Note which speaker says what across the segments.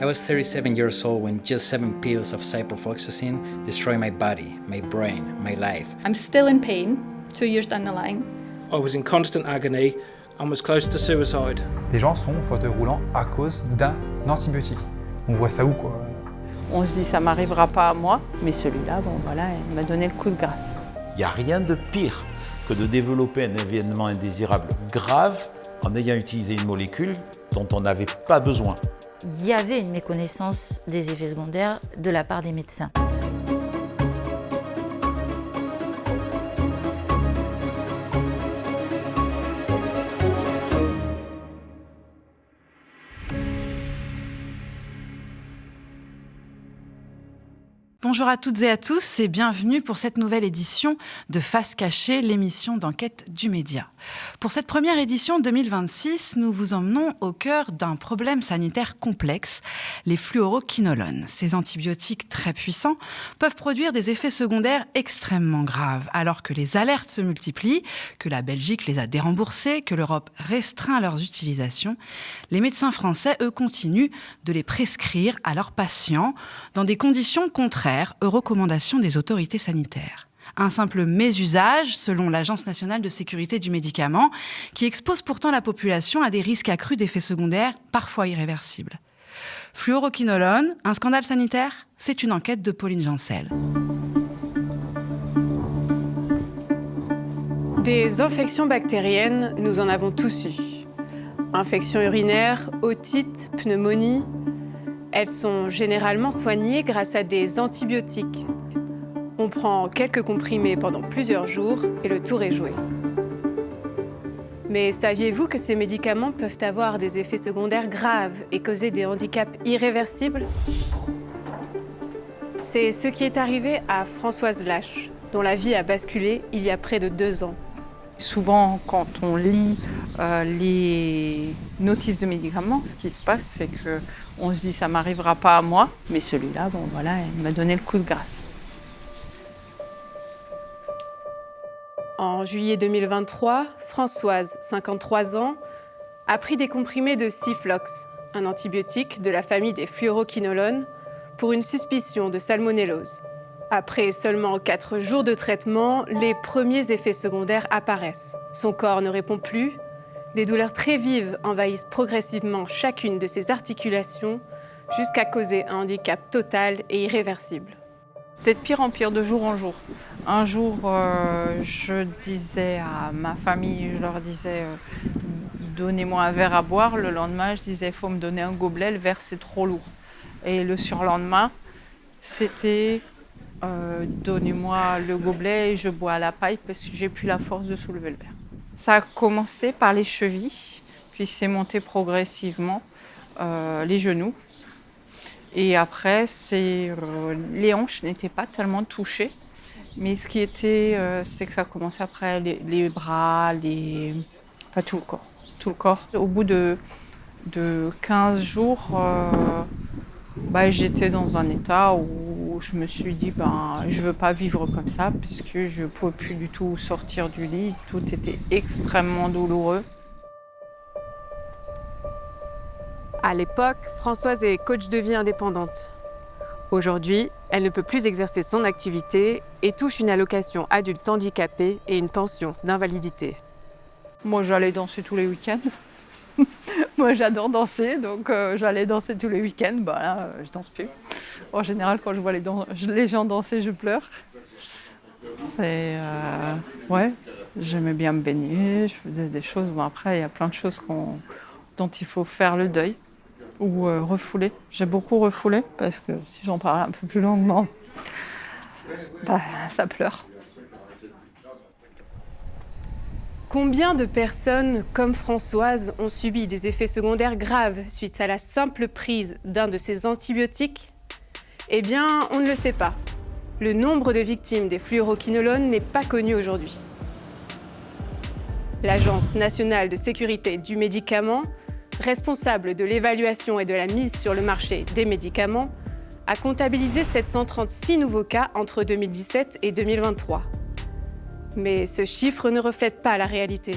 Speaker 1: I was 37 years old when just 7 pills of ciprofloxacin destroyed my body, my brain, my life.
Speaker 2: I'm still in pain 2 years down the line.
Speaker 3: I was in constant agony and was close to suicide.
Speaker 4: Des gens sont en fauteuil roulant à cause d'un antibiotique. On voit ça où, quoi?
Speaker 5: On se dit ça m'arrivera pas à moi, mais celui-là, bon voilà, il m'a donné le coup de grâce.
Speaker 6: Il n'y a rien de pire que de développer un événement indésirable grave en ayant utilisé une molécule dont on n'avait pas besoin.
Speaker 7: Il y avait une méconnaissance des effets secondaires de la part des médecins.
Speaker 8: Bonjour à toutes et à tous et bienvenue pour cette nouvelle édition de Face Cachée, l'émission d'enquête du média. Pour cette première édition 2026, nous vous emmenons au cœur d'un problème sanitaire complexe, les fluoroquinolones. Ces antibiotiques très puissants peuvent produire des effets secondaires extrêmement graves, alors que les alertes se multiplient, que la Belgique les a déremboursés, que l'Europe restreint leurs utilisations. Les médecins français, eux, continuent de les prescrire à leurs patients dans des conditions contraires aux recommandations des autorités sanitaires. Un simple mésusage, selon l'Agence nationale de sécurité du médicament, qui expose pourtant la population à des risques accrus d'effets secondaires, parfois irréversibles. Fluoroquinolone, un scandale sanitaire? C'est une enquête de Pauline Jancel.
Speaker 9: Des infections bactériennes, nous en avons tous eu. Infections urinaires, otite, pneumonie. Elles sont généralement soignées grâce à des antibiotiques. On prend quelques comprimés pendant plusieurs jours et le tour est joué. Mais saviez-vous que ces médicaments peuvent avoir des effets secondaires graves et causer des handicaps irréversibles? C'est ce qui est arrivé à Françoise Lache, dont la vie a basculé il y a près de 2 ans.
Speaker 5: Souvent, quand on lit les notices de médicaments, ce qui se passe, c'est qu'on se dit ça m'arrivera pas à moi, mais celui-là, bon voilà, il m'a donné le coup de grâce.
Speaker 9: En juillet 2023, Françoise, 53 ans, a pris des comprimés de Ciflox, un antibiotique de la famille des fluoroquinolones, pour une suspicion de salmonellose. Après seulement 4 jours de traitement, les premiers effets secondaires apparaissent. Son corps ne répond plus. Des douleurs très vives envahissent progressivement chacune de ses articulations jusqu'à causer un handicap total et irréversible.
Speaker 5: C'était de pire en pire, de jour en jour. Un jour, je disais à ma famille, je leur disais donnez-moi un verre à boire. Le lendemain, je disais il faut me donner un gobelet, le verre c'est trop lourd. Et le surlendemain, c'était donnez-moi le gobelet et je bois à la paille parce que j'ai plus la force de soulever le verre. Ça a commencé par les chevilles, puis c'est monté progressivement les genoux. Et après, les hanches n'étaient pas tellement touchées. Mais ce qui était, c'est que ça a commencé après les bras, enfin tout le corps. Tout le corps. Au bout de 15 jours, j'étais dans un état où je me suis dit je veux pas vivre comme ça puisque je ne pouvais plus du tout sortir du lit. Tout était extrêmement douloureux.
Speaker 9: À l'époque, Françoise est coach de vie indépendante. Aujourd'hui, elle ne peut plus exercer son activité et touche une allocation adulte handicapé et une pension d'invalidité.
Speaker 5: Moi, j'allais danser tous les week-ends. Moi, j'adore danser, donc j'allais danser tous les week-ends. Là, je danse plus. En général, quand je vois les gens danser, je pleure. J'aimais bien me baigner, je faisais des choses. Bon, après, il y a plein de choses dont il faut faire le deuil ou refouler. J'ai beaucoup refoulé parce que si j'en parle un peu plus longuement, ça pleure.
Speaker 9: Combien de personnes comme Françoise ont subi des effets secondaires graves suite à la simple prise d'un de ces antibiotiques? Eh bien, on ne le sait pas. Le nombre de victimes des fluoroquinolones n'est pas connu aujourd'hui. L'Agence nationale de sécurité du médicament, responsable de l'évaluation et de la mise sur le marché des médicaments, a comptabilisé 736 nouveaux cas entre 2017 et 2023. Mais ce chiffre ne reflète pas la réalité.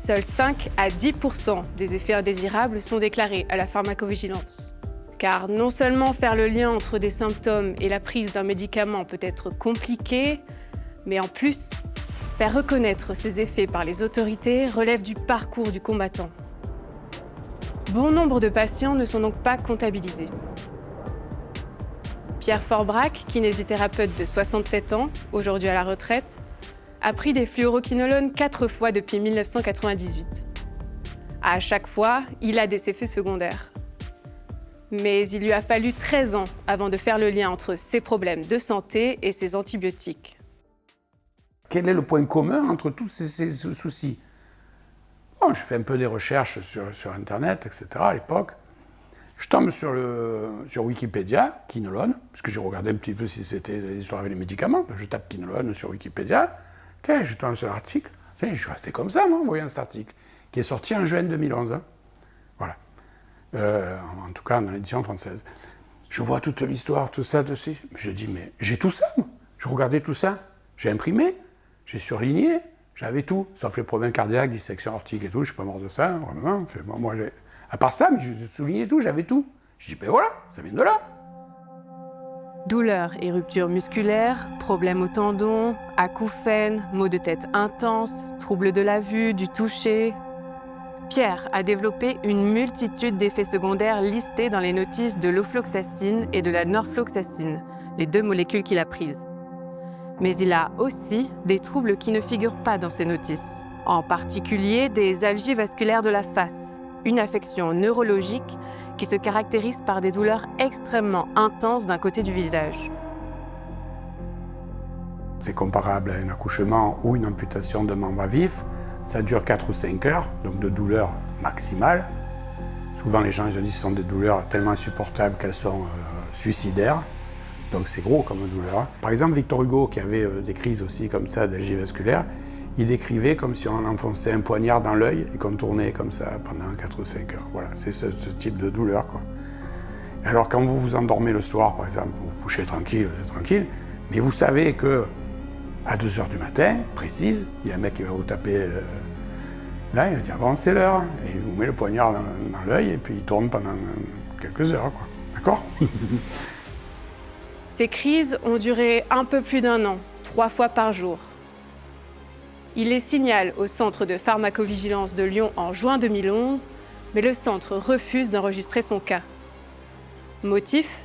Speaker 9: Seuls 5 à 10% des effets indésirables sont déclarés à la pharmacovigilance. Car non seulement faire le lien entre des symptômes et la prise d'un médicament peut être compliqué, mais en plus, faire reconnaître ces effets par les autorités relève du parcours du combattant. Bon nombre de patients ne sont donc pas comptabilisés. Pierre Forbrac, kinésithérapeute de 67 ans, aujourd'hui à la retraite, a pris des fluoroquinolones 4 fois depuis 1998. À chaque fois, il a des effets secondaires. Mais il lui a fallu 13 ans avant de faire le lien entre ses problèmes de santé et ses antibiotiques.
Speaker 10: Quel est le point commun entre tous ces soucis? Bon, j'ai fait un peu des recherches sur Internet, etc. à l'époque. Je tombe sur Wikipédia, quinolone, parce que j'ai regardé un petit peu si c'était l'histoire avec les médicaments. Je tape quinolone sur Wikipédia. Okay, je tombe sur l'article. Je suis resté comme ça, moi, en voyant cet article, qui est sorti en juin 2011. Hein. Voilà. En tout cas, dans l'édition française. Je vois toute l'histoire, tout ça dessus. Je dis, mais j'ai tout ça, moi. Je regardais tout ça. J'ai imprimé, j'ai surligné, j'avais tout. Sauf les problèmes cardiaques, dissection aortique et tout. Je suis pas mort de ça, vraiment. Moi, à part ça, mais j'ai souligné tout, j'avais tout. Je dis, ben voilà, ça vient de là.
Speaker 9: Douleurs et ruptures musculaires, problèmes aux tendons, acouphènes, maux de tête intenses, troubles de la vue, du toucher. Pierre a développé une multitude d'effets secondaires listés dans les notices de l'ofloxacine et de la norfloxacine, les 2 molécules qu'il a prises. Mais il a aussi des troubles qui ne figurent pas dans ces notices, en particulier des algies vasculaires de la face, une affection neurologique qui se caractérise par des douleurs extrêmement intenses d'un côté du visage.
Speaker 10: C'est comparable à un accouchement ou une amputation d'un membre à vif. Ça dure 4 ou 5 heures, donc de douleur maximale. Souvent, les gens ils disent que ce sont des douleurs tellement insupportables qu'elles sont suicidaires. Donc c'est gros comme douleur. Par exemple, Victor Hugo, qui avait des crises aussi comme ça d'algie vasculaire, il décrivait comme si on enfonçait un poignard dans l'œil et qu'on tournait comme ça pendant 4 ou 5 heures. Voilà, c'est ce type de douleur, quoi. Alors quand vous vous endormez le soir, par exemple, vous vous couchez tranquille, mais vous savez que à 2 heures du matin, précise, il y a un mec qui va vous taper là, il va dire bon, c'est l'heure, et il vous met le poignard dans l'œil et puis il tourne pendant quelques heures, quoi. D'accord?
Speaker 9: Ces crises ont duré un peu plus d'1 an, 3 fois par jour. Il les signale au centre de pharmacovigilance de Lyon en juin 2011, mais le centre refuse d'enregistrer son cas. Motif ?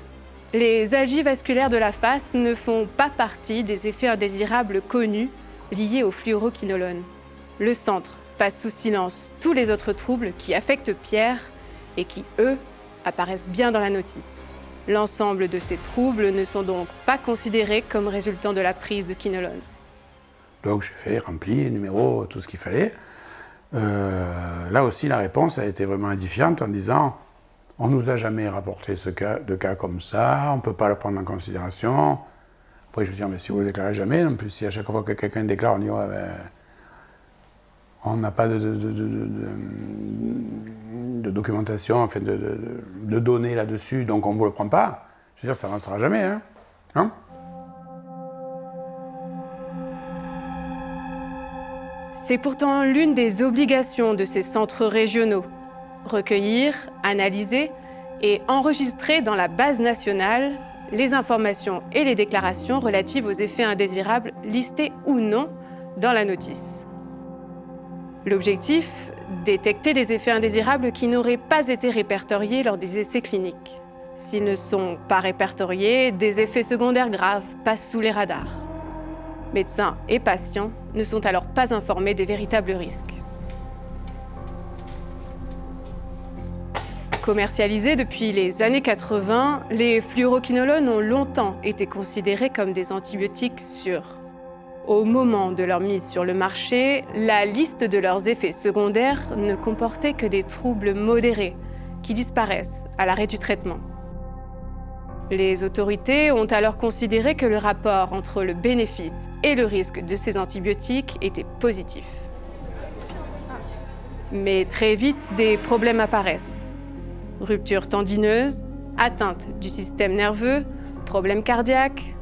Speaker 9: Les algies vasculaires de la face ne font pas partie des effets indésirables connus liés au fluoroquinolone. Le centre passe sous silence tous les autres troubles qui affectent Pierre et qui, eux, apparaissent bien dans la notice. L'ensemble de ces troubles ne sont donc pas considérés comme résultant de la prise de quinolone.
Speaker 10: Donc j'ai fait, rempli, numéro, tout ce qu'il fallait. Là aussi, la réponse a été vraiment édifiante en disant « On ne nous a jamais rapporté de cas comme ça, on ne peut pas le prendre en considération. » Après, je veux dire « Mais si vous ne le déclarez jamais, en plus, si à chaque fois que quelqu'un déclare, on dit ouais, ben, on n'a pas de documentation, enfin de données là-dessus, donc on ne vous le prend pas. » Je veux dire, ça n'avancera jamais, hein, hein?
Speaker 9: C'est pourtant l'une des obligations de ces centres régionaux. Recueillir, analyser et enregistrer dans la base nationale les informations et les déclarations relatives aux effets indésirables listés ou non dans la notice. L'objectif, détecter des effets indésirables qui n'auraient pas été répertoriés lors des essais cliniques. S'ils ne sont pas répertoriés, des effets secondaires graves passent sous les radars. Médecins et patients ne sont alors pas informés des véritables risques. Commercialisés depuis les années 80, les fluoroquinolones ont longtemps été considérés comme des antibiotiques sûrs. Au moment de leur mise sur le marché, la liste de leurs effets secondaires ne comportait que des troubles modérés qui disparaissent à l'arrêt du traitement. Les autorités ont alors considéré que le rapport entre le bénéfice et le risque de ces antibiotiques était positif. Mais très vite, des problèmes apparaissent. Rupture tendineuse, atteinte du système nerveux, problèmes cardiaques,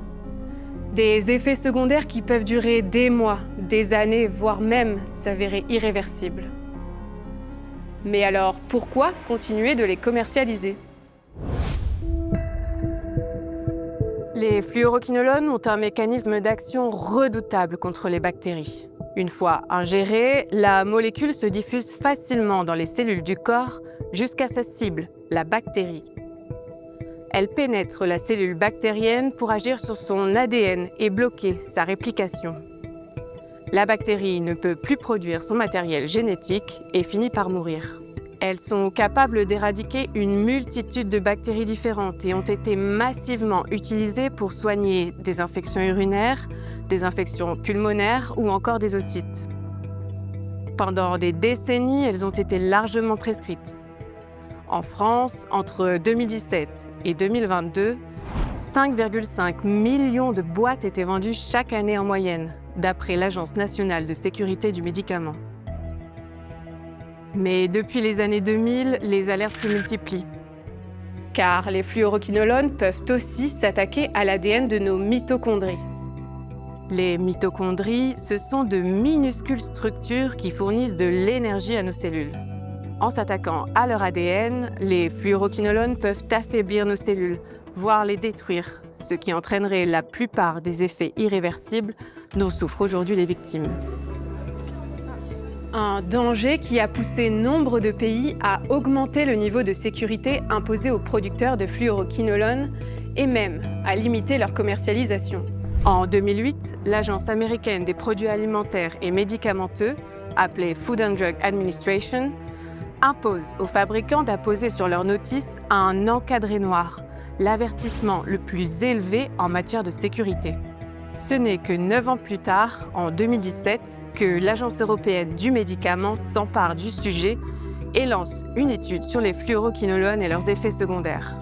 Speaker 9: des effets secondaires qui peuvent durer des mois, des années, voire même s'avérer irréversibles. Mais alors, pourquoi continuer de les commercialiser ?
Speaker 11: Les fluoroquinolones ont un mécanisme d'action redoutable contre les bactéries. Une fois ingérée, la molécule se diffuse facilement dans les cellules du corps jusqu'à sa cible, la bactérie. Elle pénètre la cellule bactérienne pour agir sur son ADN et bloquer sa réplication. La bactérie ne peut plus produire son matériel génétique et finit par mourir. Elles sont capables d'éradiquer une multitude de bactéries différentes et ont été massivement utilisées pour soigner des infections urinaires, des infections pulmonaires ou encore des otites. Pendant des décennies, elles ont été largement prescrites. En France, entre 2017 et 2022, 5,5 millions de boîtes étaient vendues chaque année en moyenne, d'après l'Agence nationale de sécurité du médicament. Mais depuis les années 2000, les alertes se multiplient.
Speaker 9: Car les fluoroquinolones peuvent aussi s'attaquer à l'ADN de nos mitochondries.
Speaker 11: Les mitochondries, ce sont de minuscules structures qui fournissent de l'énergie à nos cellules. En s'attaquant à leur ADN, les fluoroquinolones peuvent affaiblir nos cellules, voire les détruire, ce qui entraînerait la plupart des effets irréversibles dont souffrent aujourd'hui les victimes.
Speaker 9: Un danger qui a poussé nombre de pays à augmenter le niveau de sécurité imposé aux producteurs de fluoroquinolones et même à limiter leur commercialisation.
Speaker 11: En 2008, l'Agence américaine des produits alimentaires et médicamenteux, appelée Food and Drug Administration, impose aux fabricants d'apposer sur leur notice un encadré noir, l'avertissement le plus élevé en matière de sécurité. Ce n'est que 9 ans plus tard, en 2017, que l'Agence européenne du médicament s'empare du sujet et lance une étude sur les fluoroquinolones et leurs effets secondaires.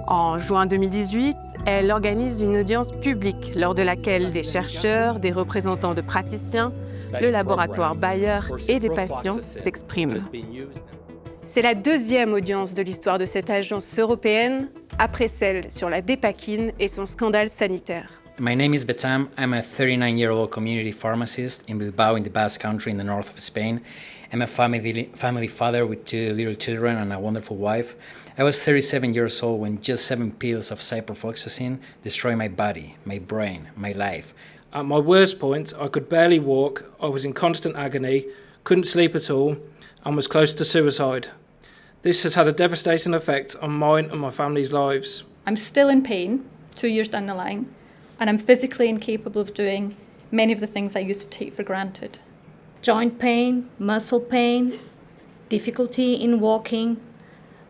Speaker 11: En juin 2018, elle organise une audience publique lors de laquelle des chercheurs, des représentants de praticiens, le laboratoire Bayer et des patients s'expriment.
Speaker 9: C'est la deuxième audience de l'histoire de cette agence européenne, après celle sur la dépakine et son scandale sanitaire.
Speaker 1: My name is Betam. I'm a 39-year-old community pharmacist in Bilbao, in the Basque Country, in the north of Spain. I'm a family father with 2 little children and a wonderful wife. I was 37 years old when just 7 pills of ciprofloxacin destroyed my body, my brain, my life.
Speaker 3: At my worst point, I could barely walk, I was in constant agony, couldn't sleep at all, and was close to suicide. This has had a devastating effect on mine and my family's lives.
Speaker 2: I'm still in pain 2 years down the line, and I'm physically incapable of doing many of the things I used to take for granted.
Speaker 12: Joint pain, muscle pain, difficulty in walking,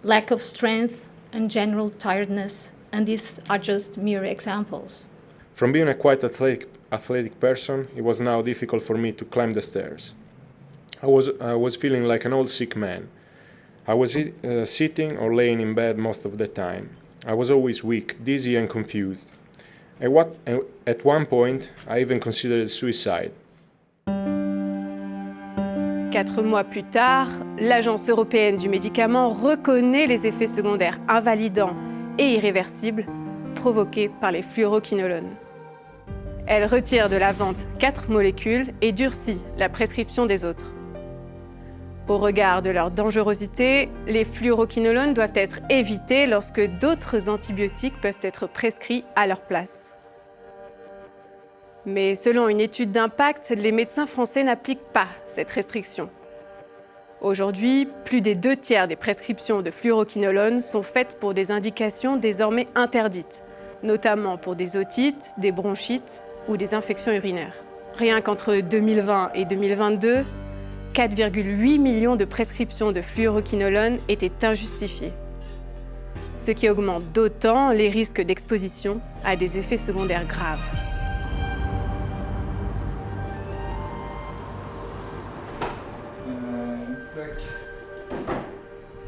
Speaker 12: lack of strength, and general tiredness, and these are just mere examples.
Speaker 13: From being a quite athletic person, it was now difficult for me to climb the stairs. I was feeling like an old sick man. I was sitting or laying in bed most of the time. I was always weak, dizzy and confused. At one point, I even considered suicide.
Speaker 9: 4 mois plus tard, l'Agence européenne du médicament reconnaît les effets secondaires invalidants et irréversibles provoqués par les fluoroquinolones. Elle retire de la vente 4 molécules et durcit la prescription des autres. Au regard de leur dangerosité, les fluoroquinolones doivent être évités lorsque d'autres antibiotiques peuvent être prescrits à leur place. Mais selon une étude d'impact, les médecins français n'appliquent pas cette restriction. Aujourd'hui, plus des 2/3 des prescriptions de fluoroquinolones sont faites pour des indications désormais interdites, notamment pour des otites, des bronchites ou des infections urinaires. Rien qu'entre 2020 et 2022, 4,8 millions de prescriptions de fluoroquinolones étaient injustifiées, ce qui augmente d'autant les risques d'exposition à des effets secondaires graves.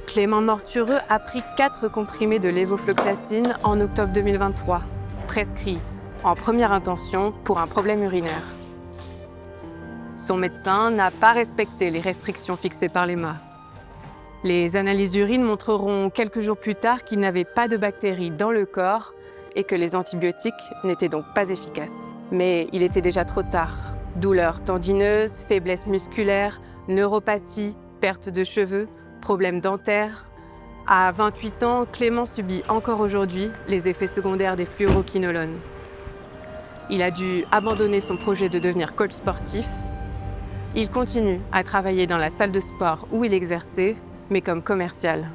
Speaker 11: Clément Mortureux a pris 4 comprimés de lévofloxacine en octobre 2023, prescrits en première intention pour un problème urinaire. Son médecin n'a pas respecté les restrictions fixées par l'EMA. Les analyses d'urine montreront quelques jours plus tard qu'il n'avait pas de bactéries dans le corps et que les antibiotiques n'étaient donc pas efficaces. Mais il était déjà trop tard. Douleurs tendineuses, faiblesse musculaire, neuropathie, perte de cheveux, problèmes dentaires. À 28 ans, Clément subit encore aujourd'hui les effets secondaires des fluoroquinolones. Il a dû abandonner son projet de devenir coach sportif. Il continue à travailler dans la salle de sport où il exerçait, mais comme commercial.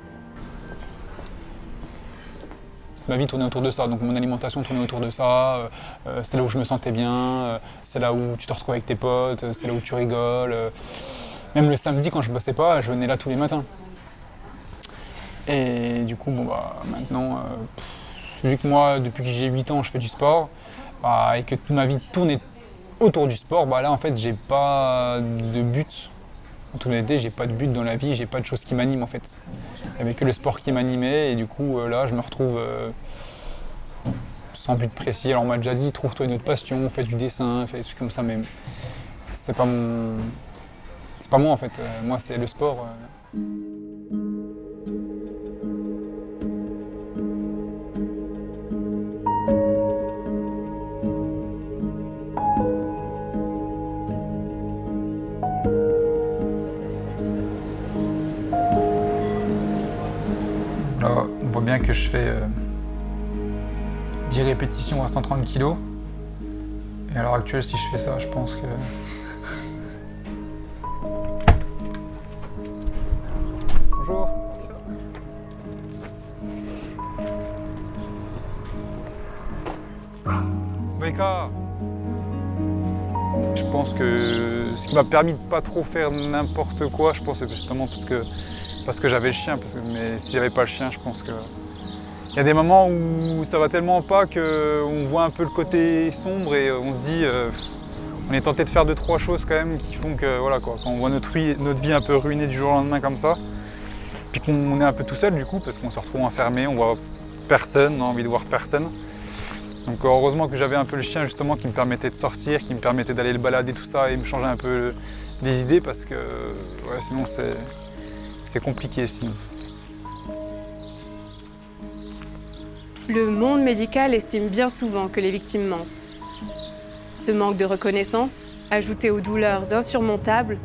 Speaker 14: Ma vie tournait autour de ça, donc mon alimentation tournait autour de ça. C'est là où je me sentais bien, c'est là où tu te retrouves avec tes potes, c'est là où tu rigoles. Même le samedi, quand je bossais pas, je venais là tous les matins. Et du coup, maintenant, vu que moi, depuis que j'ai 8 ans, je fais du sport, et que toute ma vie tournait autour du sport, là, en fait, j'ai pas de but. En toute honnêteté, j'ai pas de but dans la vie, j'ai pas de choses qui m'animent, en fait. Il n'y avait que le sport qui m'animait, et du coup, là, je me retrouve sans but précis. Alors, on m'a déjà dit, trouve-toi une autre passion, fais du dessin, fais des trucs comme ça, mais c'est pas moi, en fait. Moi, c'est le sport.
Speaker 4: Là, on voit bien que je fais 10 répétitions à 130 kg. Et à l'heure actuelle, si je fais ça, je pense que... Bonjour. Beka. Je pense que ce qui m'a permis de pas trop faire n'importe quoi, je pense, c'est justement parce que j'avais le chien. Mais si j'avais pas le chien, je pense que... Il y a des moments où ça va tellement pas qu'on voit un peu le côté sombre et on se dit... on est tenté de faire 2-3 choses quand même qui font que, voilà quoi, quand on voit notre vie un peu ruinée du jour au lendemain comme ça, puis qu'on est un peu tout seul du coup, parce qu'on se retrouve enfermé, on voit personne, on a envie de voir personne. Donc heureusement que j'avais un peu le chien justement qui me permettait de sortir, qui me permettait d'aller le balader, tout ça, et me changer un peu les idées, parce que ouais, sinon c'est compliqué sinon.
Speaker 9: Le monde médical estime bien souvent que les victimes mentent. Ce manque de reconnaissance, ajouté aux douleurs insurmontables,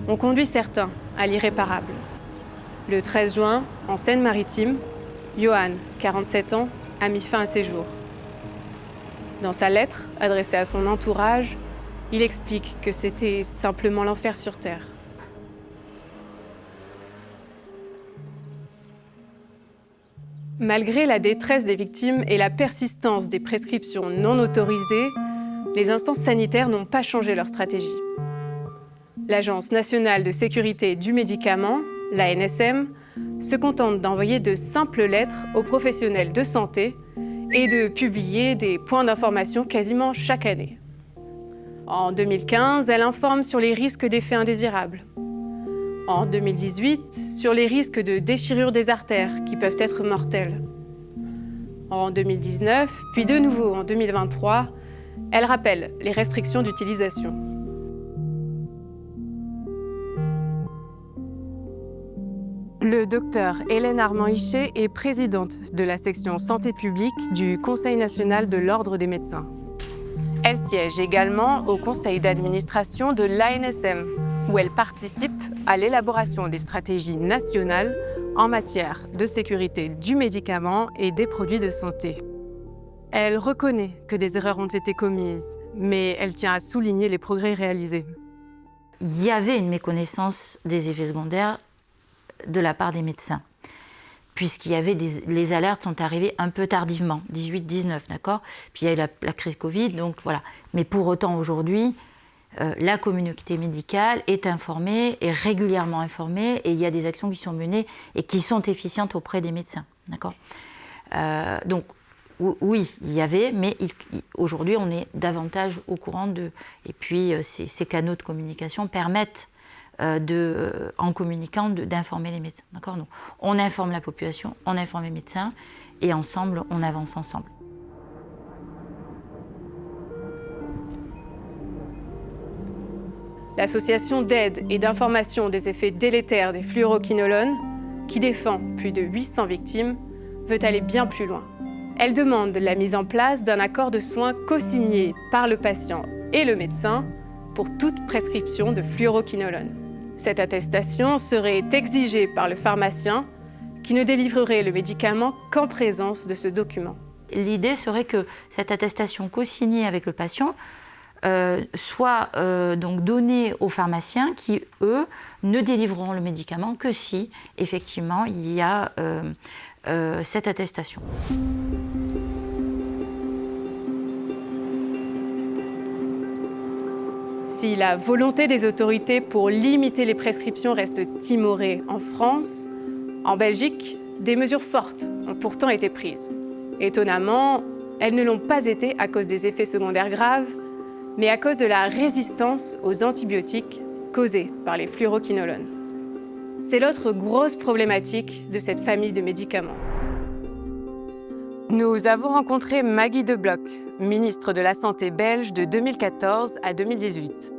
Speaker 9: ont conduit certains à l'irréparable. Le 13 juin, en Seine-Maritime, Johan, 47 ans, a mis fin à ses jours. Dans sa lettre, adressée à son entourage, il explique que c'était simplement l'enfer sur Terre. Malgré la détresse des victimes et la persistance des prescriptions non autorisées, les instances sanitaires n'ont pas changé leur stratégie. L'Agence nationale de sécurité du médicament, l'ANSM, se contente d'envoyer de simples lettres aux professionnels de santé et de publier des points d'information quasiment chaque année. En 2015, elle informe sur les risques d'effets indésirables. En 2018, sur les risques de déchirure des artères qui peuvent être mortels. En 2019, puis de nouveau en 2023, elle rappelle les restrictions d'utilisation.
Speaker 11: Le docteur Hélène Armand-Hichet est présidente de la section santé publique du Conseil national de l'Ordre des médecins. Elle siège également au conseil d'administration de l'ANSM, où elle participe à l'élaboration des stratégies nationales en matière de sécurité du médicament et des produits de santé. Elle reconnaît que des erreurs ont été commises, mais elle tient à souligner les progrès réalisés.
Speaker 7: Il y avait une méconnaissance des effets secondaires de la part des médecins, puisqu'il y avait les alertes sont arrivées un peu tardivement, 18-19, d'accord ? Puis il y a eu la crise Covid, donc voilà. Mais pour autant, aujourd'hui, la communauté médicale est informée, est régulièrement informée, et il y a des actions qui sont menées et qui sont efficientes auprès des médecins, d'accord ? Donc, oui, il y avait, mais aujourd'hui, on est davantage au courant de... Et puis, ces canaux de communication permettent, en communiquant, d'informer les médecins. D'accord ? Donc, on informe la population, on informe les médecins, et ensemble, on avance ensemble.
Speaker 9: L'association d'aide et d'information des effets délétères des fluoroquinolones, qui défend plus de 800 victimes, veut aller bien plus loin. Elle demande la mise en place d'un accord de soins co-signé par le patient et le médecin pour toute prescription de fluoroquinolone. Cette attestation serait exigée par le pharmacien qui ne délivrerait le médicament qu'en présence de ce document.
Speaker 7: L'idée serait que cette attestation co-signée avec le patient soit donc donnée aux pharmaciens qui, eux, ne délivreront le médicament que si, effectivement, il y a cette attestation.
Speaker 9: Si la volonté des autorités pour limiter les prescriptions reste timorée en France, en Belgique, des mesures fortes ont pourtant été prises. Étonnamment, elles ne l'ont pas été à cause des effets secondaires graves, mais à cause de la résistance aux antibiotiques causée par les fluoroquinolones. C'est l'autre grosse problématique de cette famille de médicaments.
Speaker 11: Nous avons rencontré Maggie De Blok, ministre de la Santé belge de 2014 à 2018.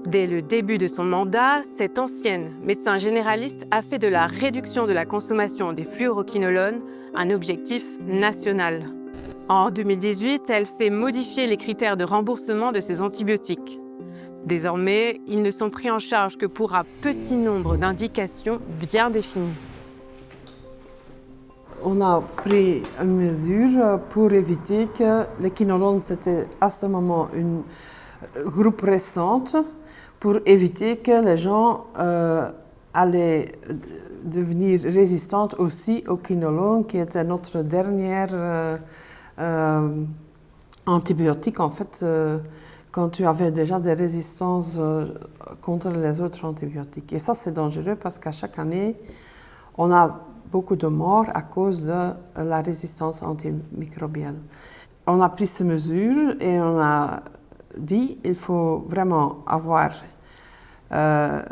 Speaker 11: Dès le début de son mandat, cette ancienne médecin généraliste a fait de la réduction de la consommation des fluoroquinolones un objectif national. En 2018, elle fait modifier les critères de remboursement de ces antibiotiques. Désormais, ils ne sont pris en charge que pour un petit nombre d'indications bien définies.
Speaker 15: On a pris une mesure pour éviter que les quinolones, c'était à ce moment une groupe récente, pour éviter que les gens allaient devenir résistants aussi aux quinolones, qui était notre dernière antibiotique. En fait, quand tu avais déjà des résistances contre les autres antibiotiques. Et ça, c'est dangereux parce qu'à chaque année, on a beaucoup de morts à cause de la résistance antimicrobienne. On a pris ces mesures et on a dit qu'il faut vraiment avoir la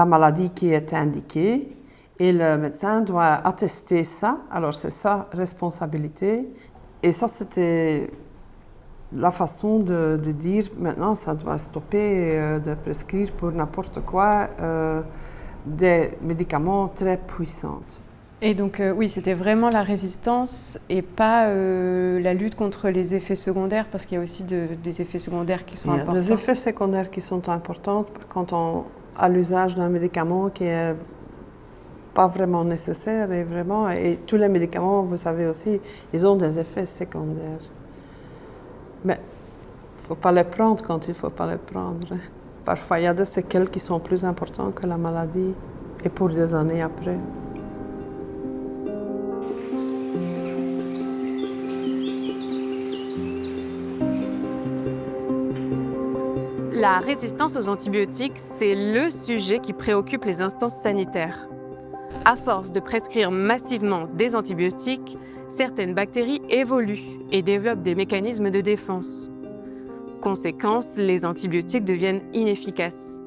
Speaker 15: maladie qui est indiquée et le médecin doit attester ça. Alors c'est sa responsabilité. Et ça, c'était la façon de dire maintenant ça doit stopper de prescrire pour n'importe quoi des médicaments très puissants.
Speaker 9: Et donc oui, c'était vraiment la résistance et pas la lutte contre les effets secondaires, parce qu'il y a aussi des effets secondaires qui sont importants.
Speaker 15: Il y a des effets secondaires qui sont importants quand on a l'usage d'un médicament qui n'est pas vraiment nécessaire. Et tous les médicaments, vous savez aussi, ils ont des effets secondaires. Mais il ne faut pas les prendre quand il ne faut pas les prendre. Parfois, il y a des séquelles qui sont plus importantes que la maladie, et pour des années après.
Speaker 11: La résistance aux antibiotiques, c'est le sujet qui préoccupe les instances sanitaires. À force de prescrire massivement des antibiotiques, certaines bactéries évoluent et développent des mécanismes de défense. Conséquence, les antibiotiques deviennent inefficaces.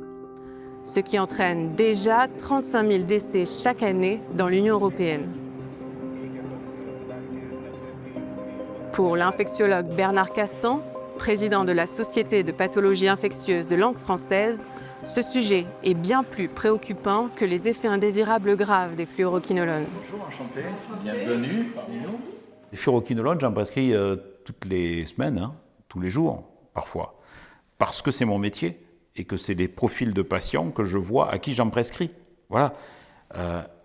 Speaker 11: Ce qui entraîne déjà 35 000 décès chaque année dans l'Union européenne. Pour l'infectiologue Bernard Castan, président de la Société de pathologie infectieuse de langue française, ce sujet est bien plus préoccupant que les effets indésirables graves des fluoroquinolones.
Speaker 6: Bonjour, enchanté, bienvenue parmi nous. Les fluoroquinolones, j'en prescris toutes les semaines, tous les jours, parfois, parce que c'est mon métier et que c'est les profils de patients que je vois à qui j'en prescris. Voilà.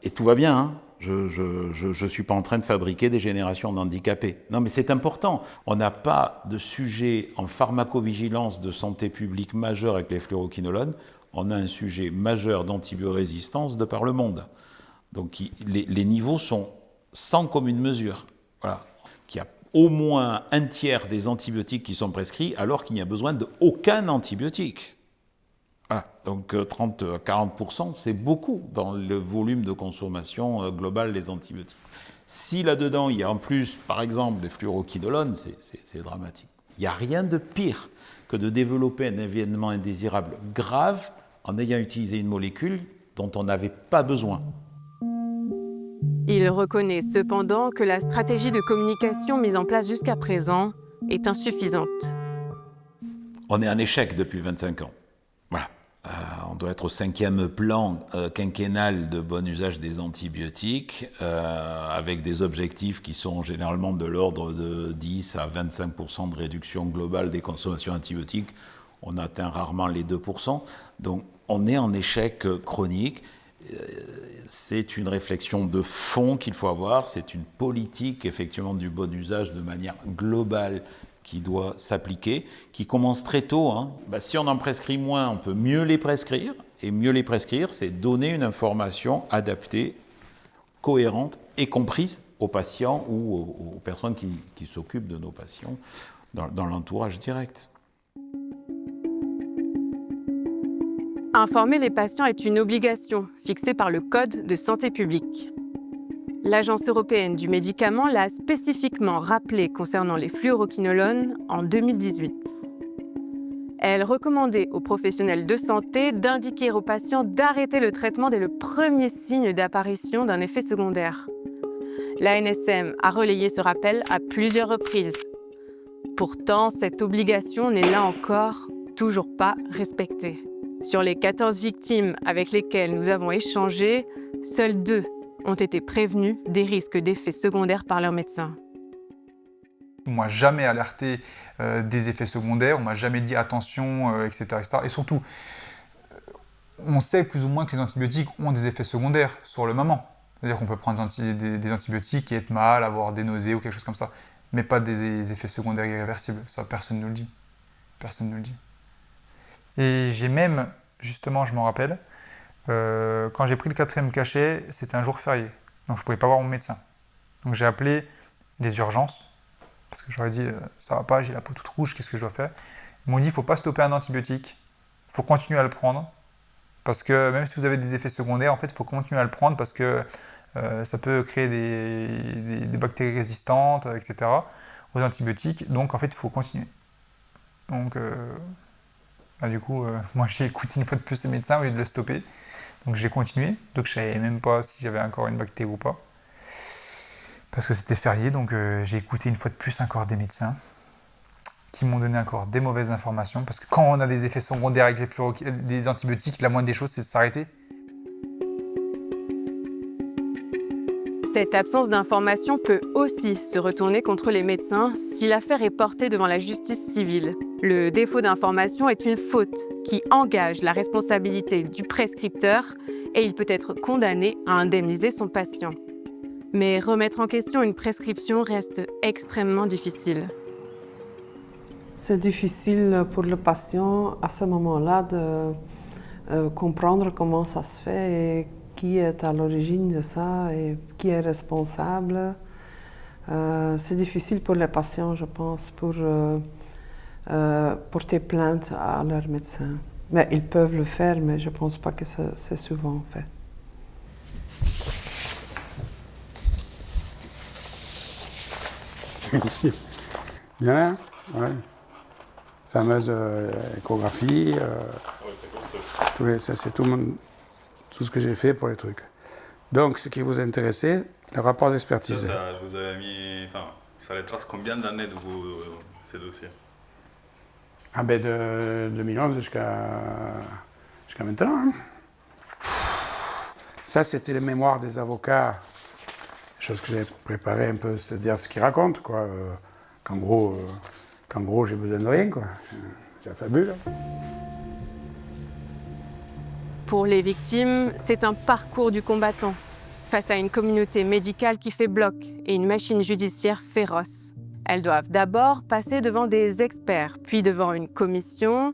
Speaker 6: Et tout va bien, Je ne suis pas en train de fabriquer des générations d'handicapés. Non, mais c'est important. On n'a pas de sujet en pharmacovigilance de santé publique majeur avec les fluoroquinolones. On a un sujet majeur d'antibiorésistance de par le monde. Donc les niveaux sont sans commune mesure. Voilà. Il y a au moins un tiers des antibiotiques qui sont prescrits alors qu'il n'y a besoin d'aucun antibiotique. Voilà. Donc 30 à 40%, c'est beaucoup dans le volume de consommation globale des antibiotiques. Si là-dedans, il y a en plus, par exemple, des fluoroquinolones, c'est dramatique. Il n'y a rien de pire que de développer un événement indésirable grave en ayant utilisé une molécule dont on n'avait pas besoin.
Speaker 11: Il reconnaît cependant que la stratégie de communication mise en place jusqu'à présent est insuffisante.
Speaker 6: On est en échec depuis 25 ans. Voilà. On doit être au 5e plan quinquennal de bon usage des antibiotiques, avec des objectifs qui sont généralement de l'ordre de 10 à 25% de réduction globale des consommations antibiotiques. On atteint rarement les 2%. Donc on est en échec chronique. C'est une réflexion de fond qu'il faut avoir, c'est une politique effectivement du bon usage de manière globale qui doit s'appliquer, qui commence très tôt. Si on en prescrit moins, on peut mieux les prescrire, et mieux les prescrire, c'est donner une information adaptée, cohérente et comprise aux patients ou aux personnes qui s'occupent de nos patients dans l'entourage direct.
Speaker 11: Informer les patients est une obligation fixée par le Code de santé publique. L'Agence européenne du médicament l'a spécifiquement rappelé concernant les fluoroquinolones en 2018. Elle recommandait aux professionnels de santé d'indiquer aux patients d'arrêter le traitement dès le premier signe d'apparition d'un effet secondaire. L'ANSM a relayé ce rappel à plusieurs reprises. Pourtant, cette obligation n'est là encore toujours pas respectée. Sur les 14 victimes avec lesquelles nous avons échangé, seules 2 ont été prévenues des risques d'effets secondaires par leur médecin.
Speaker 4: On m'a jamais alerté des effets secondaires, on m'a jamais dit attention, etc., etc. Et surtout, on sait plus ou moins que les antibiotiques ont des effets secondaires sur le moment. C'est-à-dire qu'on peut prendre des antibiotiques et être mal, avoir des nausées ou quelque chose comme ça, mais pas des effets secondaires irréversibles. Ça, personne ne le dit. Personne ne le dit. Et j'ai même, justement, je m'en rappelle, quand j'ai pris le 4e cachet, c'était un jour férié. Donc je ne pouvais pas voir mon médecin. Donc j'ai appelé les urgences, parce que j'aurais dit, ça va pas, j'ai la peau toute rouge, qu'est-ce que je dois faire? Ils m'ont dit, il ne faut pas stopper un antibiotique, il faut continuer à le prendre, parce que même si vous avez des effets secondaires, en fait, il faut continuer à le prendre, parce que ça peut créer des bactéries résistantes, etc., aux antibiotiques. Donc en fait, il faut continuer. Donc du coup, moi j'ai écouté une fois de plus les médecins au lieu de le stopper. Donc j'ai continué. Donc je ne savais même pas si j'avais encore une bactérie ou pas. Parce que c'était férié, donc j'ai écouté une fois de plus encore des médecins qui m'ont donné encore des mauvaises informations. Parce que quand on a des effets secondaires avec des antibiotiques, la moindre des choses, c'est de s'arrêter.
Speaker 11: Cette absence d'information peut aussi se retourner contre les médecins si l'affaire est portée devant la justice civile. Le défaut d'information est une faute qui engage la responsabilité du prescripteur et il peut être condamné à indemniser son patient. Mais remettre en question une prescription reste extrêmement difficile.
Speaker 15: C'est difficile pour le patient à ce moment-là de comprendre comment ça se fait et qui est à l'origine de ça et qui est responsable. C'est difficile pour les patients, je pense, pour porter plainte à leur médecin. Mais ils peuvent le faire, mais je ne pense pas que c'est souvent fait.
Speaker 10: Bien, ouais. Fameuse échographie. C'est tout ce que j'ai fait pour les trucs. Donc, ce qui vous intéressait, le rapport d'expertise.
Speaker 16: Ça, vous avez mis, ça retrace combien d'années de ces dossiers?
Speaker 10: Ah ben de 2011 jusqu'à maintenant. Hein. Ça, c'était les mémoires des avocats, chose que j'ai préparé un peu, c'est-à-dire ce qu'ils racontent, quoi. Qu'en gros, j'ai besoin de rien, quoi. C'est fabuleux.
Speaker 11: Pour les victimes, c'est un parcours du combattant, face à une communauté médicale qui fait bloc et une machine judiciaire féroce. Elles doivent d'abord passer devant des experts, puis devant une commission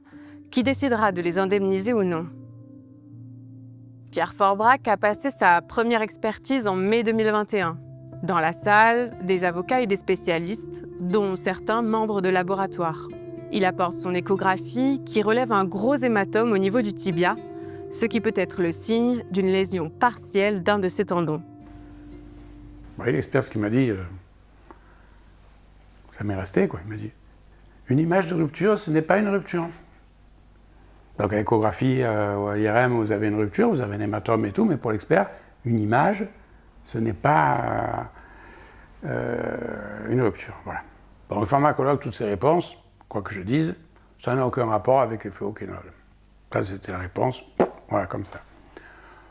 Speaker 11: qui décidera de les indemniser ou non. Pierre Forbrac a passé sa première expertise en mai 2021. Dans la salle, des avocats et des spécialistes, dont certains membres de laboratoire. Il apporte son échographie qui relève un gros hématome au niveau du tibia, ce qui peut être le signe d'une lésion partielle d'un de ses tendons.
Speaker 10: Oui, l'expert, ce qu'il m'a dit, ça m'est resté, quoi. Il m'a dit, une image de rupture, ce n'est pas une rupture. Donc à l'échographie ou à l'IRM, vous avez une rupture, vous avez un hématome et tout, mais pour l'expert, une image, ce n'est pas une rupture. Voilà. Bon, le pharmacologue, toutes ces réponses, quoi que je dise, ça n'a aucun rapport avec les fluoroquinolones. Ça, c'était la réponse, voilà, comme ça.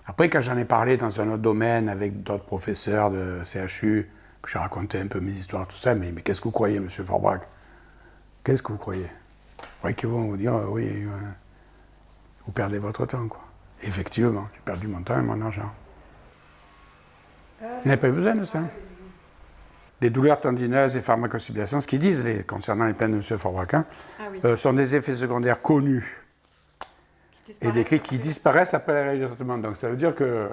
Speaker 10: Après, quand j'en ai parlé dans un autre domaine avec d'autres professeurs de CHU, que j'ai raconté un peu mes histoires, tout ça, mais qu'est-ce que vous croyez, monsieur Forbrac? Qu'est-ce que vous croyez? Vous croyez qu'ils vont vous dire, oui, vous perdez votre temps, quoi. Effectivement, j'ai perdu mon temps et mon argent. Vous n'avez pas eu besoin de ça. Les douleurs tendineuses et pharmacostimulation, ce qu'ils disent concernant les plaintes de M. Forbrac, sont des effets secondaires connus et décrits qui disparaissent après l'arrêt du traitement. Donc ça veut dire que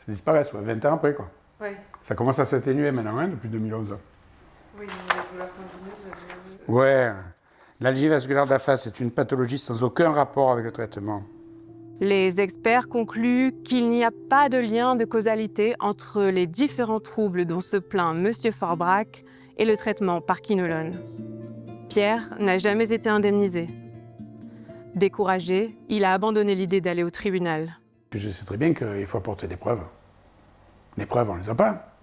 Speaker 10: ça disparaît, 20 ans après, quoi.
Speaker 11: Oui.
Speaker 10: Ça commence à s'atténuer maintenant, depuis 2011.
Speaker 11: Oui, les douleurs tendineuses.
Speaker 10: Ouais. L'algie vasculaire de la face est une pathologie sans aucun rapport avec le traitement.
Speaker 11: Les experts concluent qu'il n'y a pas de lien de causalité entre les différents troubles dont se plaint M. Forbrac et le traitement par quinolone. Pierre n'a jamais été indemnisé. Découragé, il a abandonné l'idée d'aller au tribunal.
Speaker 10: Je sais très bien qu'il faut apporter des preuves. Les preuves, on ne les a pas.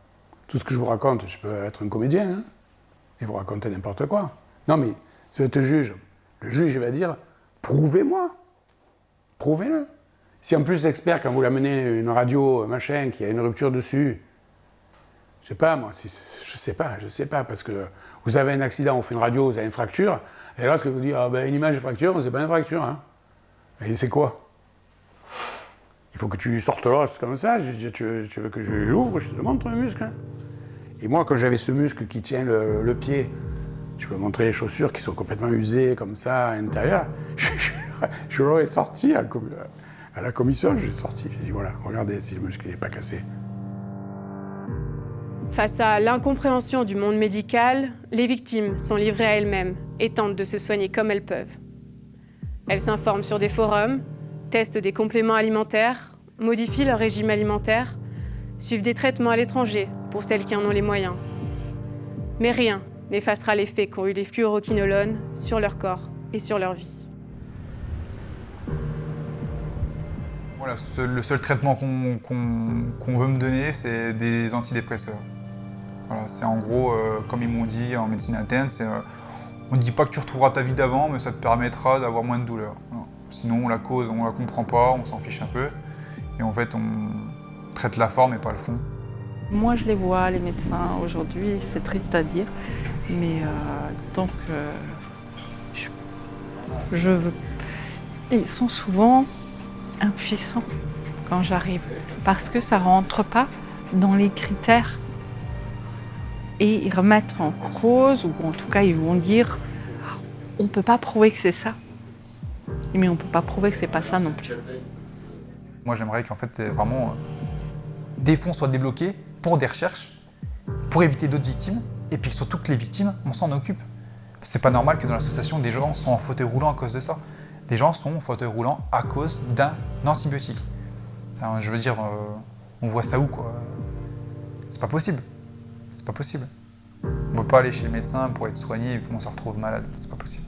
Speaker 10: Tout ce que je vous raconte, je peux être un comédien et vous raconter n'importe quoi. Non, mais si vous êtes juge, le juge va dire « prouvez-moi ». Prouvez-le. Si en plus l'expert, quand vous l'amenez une radio, machin, qui a une rupture dessus, je sais pas moi, je sais pas, parce que vous avez un accident, on fait une radio, vous avez une fracture, et là, ce que vous dites, une image de fracture, c'est pas une fracture, hein. Et c'est quoi? Il faut que tu sortes l'os comme ça, tu veux que je l'ouvre, je te montre un muscle. Hein. Et moi, quand j'avais ce muscle qui tient le pied, je peux montrer les chaussures qui sont complètement usées comme ça à l'intérieur. Je l'aurais sorti à la commission, j'ai dit voilà, regardez si le muscle n'est pas cassé.
Speaker 9: Face à l'incompréhension du monde médical, les victimes sont livrées à elles-mêmes et tentent de se soigner comme elles peuvent. Elles s'informent sur des forums, testent des compléments alimentaires, modifient leur régime alimentaire, suivent des traitements à l'étranger pour celles qui en ont les moyens. Mais rien n'effacera l'effet qu'ont eu les fluoroquinolones sur leur corps et sur leur vie.
Speaker 4: Voilà, le seul traitement qu'on veut me donner, c'est des antidépresseurs. Voilà, c'est en gros, comme ils m'ont dit en médecine interne, on ne dit pas que tu retrouveras ta vie d'avant, mais ça te permettra d'avoir moins de douleur. Voilà. Sinon, la cause, on la comprend pas, on s'en fiche un peu. Et en fait, on traite la forme et pas le fond.
Speaker 5: Moi, je les vois, les médecins, aujourd'hui, c'est triste à dire, mais donc, je veux... Ils sont souvent impuissants quand j'arrive, parce que ça ne rentre pas dans les critères. Et ils remettent en cause, ou en tout cas, ils vont dire, on ne peut pas prouver que c'est ça. Mais on ne peut pas prouver que c'est pas ça non plus.
Speaker 4: Moi, j'aimerais qu'en fait, vraiment, des fonds soient débloqués pour des recherches, pour éviter d'autres victimes, et puis surtout que les victimes, on s'en occupe. C'est pas normal que dans l'association, des gens soient en fauteuil roulant à cause de ça. Des gens sont en fauteuil roulant à cause d'un antibiotique. Enfin, je veux dire, on voit ça où, quoi? C'est pas possible. C'est pas possible. On ne peut pas aller chez le médecin pour être soigné et puis on se retrouve malade. C'est pas possible.